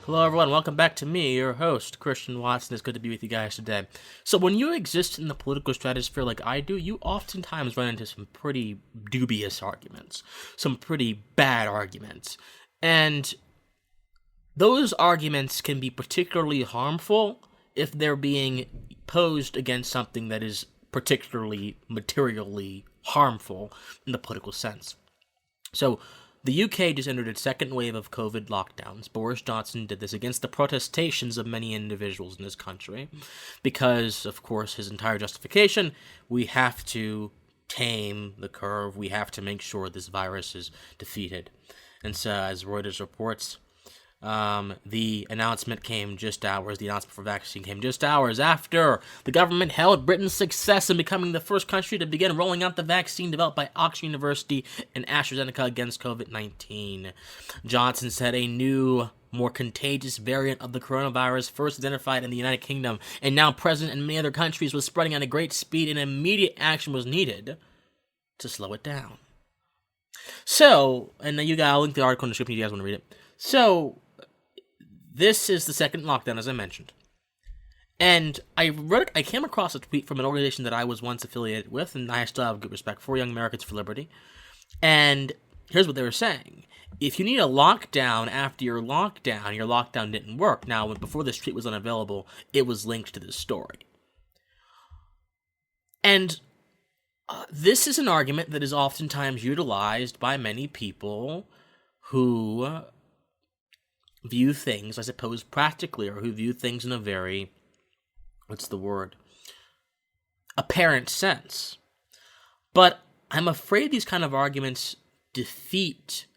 Hello, everyone. Welcome back to me, your host, Christian Watson. It's good to be with you guys today. So, when you exist in the political stratosphere like I do, you oftentimes run into some pretty dubious arguments, some pretty bad arguments. And those arguments can be particularly harmful if they're being posed against something that is particularly materially harmful in the political sense. So, the UK just entered its second wave of COVID lockdowns. Boris Johnson did this against the protestations of many individuals in this country because, of course, his entire justification, we have to tame the curve. We have to make sure this virus is defeated. And so, as Reuters reports, the announcement for vaccine came just hours after the government hailed Britain's success in becoming the first country to begin rolling out the vaccine developed by Oxford University and AstraZeneca against COVID-19. Johnson said a new, more contagious variant of the coronavirus, first identified in the United Kingdom and now present in many other countries, was spreading at a great speed and immediate action was needed to slow it down. So, and I'll link the article in the description if you guys want to read it. So, this is the second lockdown, as I mentioned. And I came across a tweet from an organization that I was once affiliated with, and I still have good respect for, Young Americans for Liberty. And here's what they were saying. If you need a lockdown after your lockdown didn't work. Now, before this tweet was unavailable, it was linked to this story. And this is an argument that is oftentimes utilized by many people who view things, I suppose, practically, or who view things in a very, apparent sense. But I'm afraid these kind of arguments defeat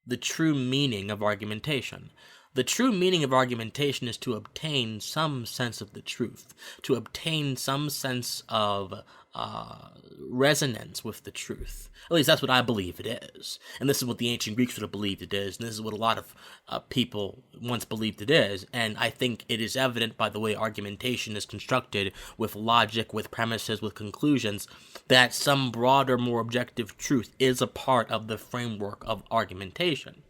the true meaning of argumentation. The true meaning of argumentation is to obtain some sense of the truth, to obtain some sense of resonance with the truth. At least that's what I believe it is. And this is what the ancient Greeks would have believed it is, and this is what a lot of people once believed it is. And I think it is evident by the way argumentation is constructed, with logic, with premises, with conclusions, that some broader, more objective truth is a part of the framework of argumentation.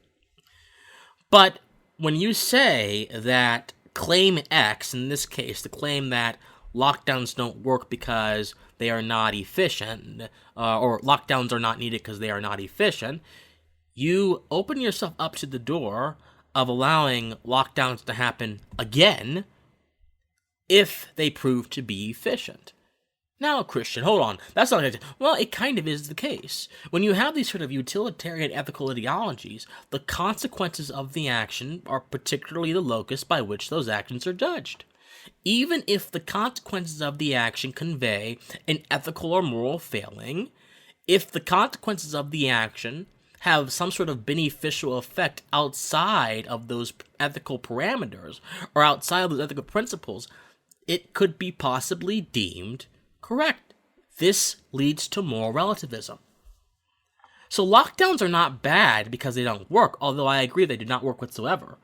But when you say that claim X, in this case, the claim that lockdowns don't work because they are not efficient, or lockdowns are not needed because they are not efficient, you open yourself up to the door of allowing lockdowns to happen again if they prove to be efficient. Now, Christian, hold on. That's not good. Well, it kind of is the case. When you have these sort of utilitarian ethical ideologies, the consequences of the action are particularly the locus by which those actions are judged. Even if the consequences of the action convey an ethical or moral failing, if the consequences of the action have some sort of beneficial effect outside of those ethical parameters, or outside of those ethical principles, it could be possibly deemed correct. This leads to moral relativism. So lockdowns are not bad because they don't work, although I agree they do not work whatsoever.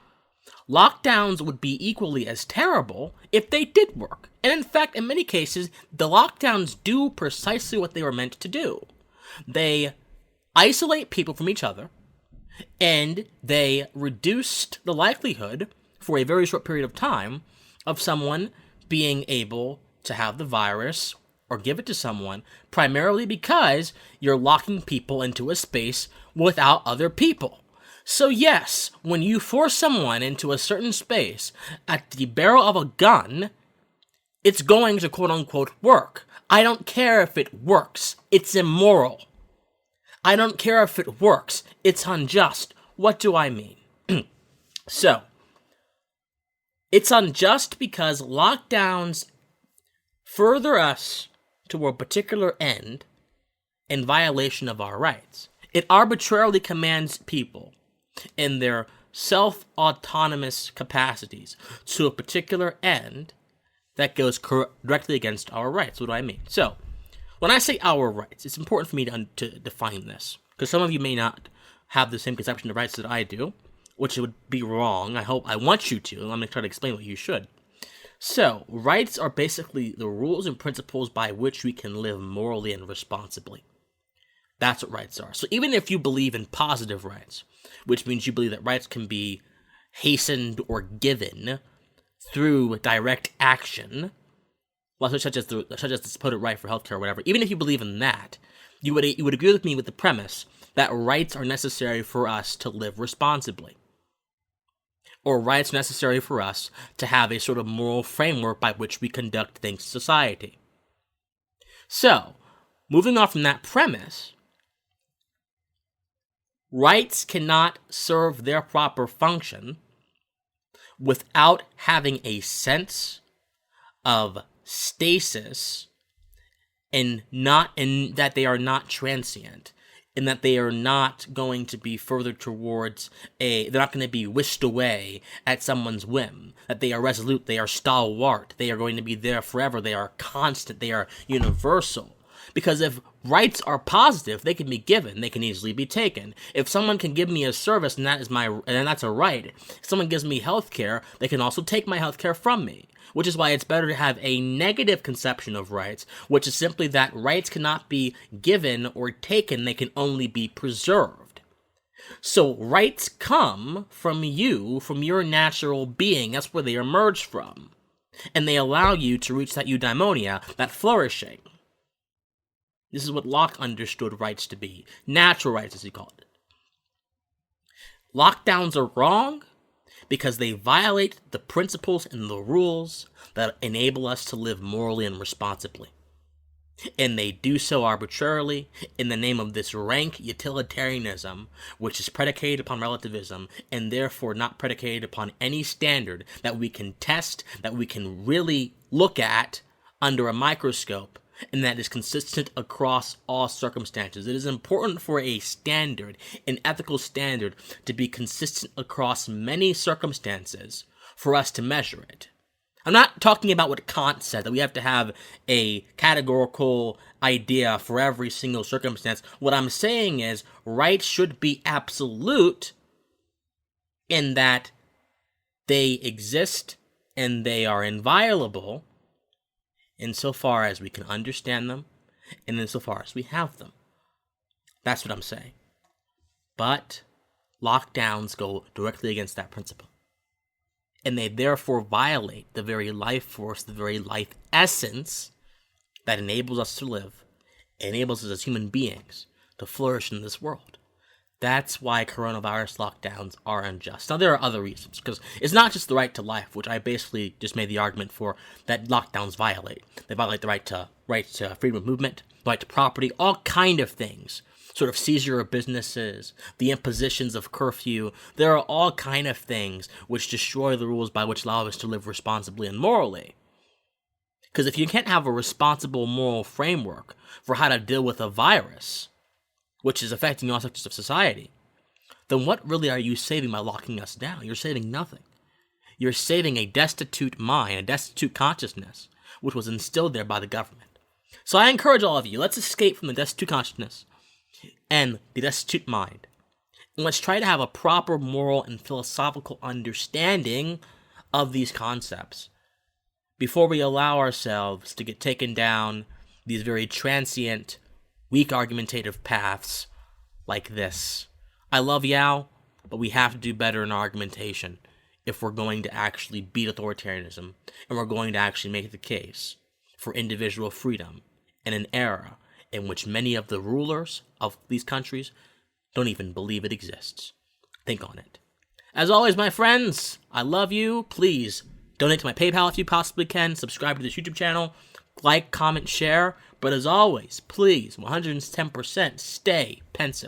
Lockdowns would be equally as terrible if they did work. And in fact, in many cases, the lockdowns do precisely what they were meant to do. They isolate people from each other, and they reduced the likelihood for a very short period of time of someone being able to have the virus or give it to someone, primarily because you're locking people into a space without other people. So yes, when you force someone into a certain space at the barrel of a gun, it's going to quote-unquote work. I don't care if it works. It's immoral. I don't care if it works. It's unjust. What do I mean? So, it's unjust because lockdowns further us to a particular end in violation of our rights. It arbitrarily commands people in their self-autonomous capacities to a particular end that goes directly against our rights. What do I mean? So, when I say our rights, it's important for me to define this, because some of you may not have the same conception of rights that I do, which would be wrong. I want you to. I'm going to try to explain what you should. So, rights are basically the rules and principles by which we can live morally and responsibly. That's what rights are. So even if you believe in positive rights, which means you believe that rights can be hastened or given through direct action, well, such as to put it right for healthcare or whatever, even if you believe in that, you would agree with me with the premise that rights are necessary for us to live responsibly, or rights necessary for us to have a sort of moral framework by which we conduct things in society. So, moving on from that premise, rights cannot serve their proper function without having a sense of stasis and that they are not transient, in that they are not going to be further towards they're not going to be whisked away at someone's whim, that they are resolute, they are stalwart, they are going to be there forever, they are constant, they are universal. Because if rights are positive, they can be given, they can easily be taken. If someone can give me a service and that's a right, if someone gives me health care, they can also take my health care from me. Which is why it's better to have a negative conception of rights, which is simply that rights cannot be given or taken, they can only be preserved. So rights come from you, from your natural being, that's where they emerge from. And they allow you to reach that eudaimonia, that flourishing. This is what Locke understood rights to be. Natural rights, as he called it. Lockdowns are wrong because they violate the principles and the rules that enable us to live morally and responsibly. And they do so arbitrarily in the name of this rank utilitarianism, which is predicated upon relativism and therefore not predicated upon any standard that we can test, that we can really look at under a microscope, and that is consistent across all circumstances. It is important for a standard, an ethical standard, to be consistent across many circumstances for us to measure it. I'm not talking about what Kant said, that we have to have a categorical idea for every single circumstance. What I'm saying is rights should be absolute in that they exist and they are inviolable insofar as we can understand them, and insofar as we have them. That's what I'm saying. But lockdowns go directly against that principle. And they therefore violate the very life force, the very life essence that enables us to live, enables us as human beings to flourish in this world. That's why coronavirus lockdowns are unjust. Now, there are other reasons, because it's not just the right to life, which I basically just made the argument for, that lockdowns violate. They violate the right to freedom of movement, the right to property, all kind of things. Sort of seizure of businesses, the impositions of curfew. There are all kind of things which destroy the rules by which allow us to live responsibly and morally. Because if you can't have a responsible moral framework for how to deal with a virus, which is affecting all sectors of society, then what really are you saving by locking us down? You're saving nothing. You're saving a destitute mind, a destitute consciousness, which was instilled there by the government. So I encourage all of you, let's escape from the destitute consciousness and the destitute mind. And let's try to have a proper moral and philosophical understanding of these concepts before we allow ourselves to get taken down these very transient, weak argumentative paths like this. I love Yao, but we have to do better in our argumentation if we're going to actually beat authoritarianism and we're going to actually make the case for individual freedom in an era in which many of the rulers of these countries don't even believe it exists. Think on it. As always, my friends, I love you. Please donate to my PayPal if you possibly can. Subscribe to this YouTube channel. Like, comment, share. But as always, please, 110% stay pensive.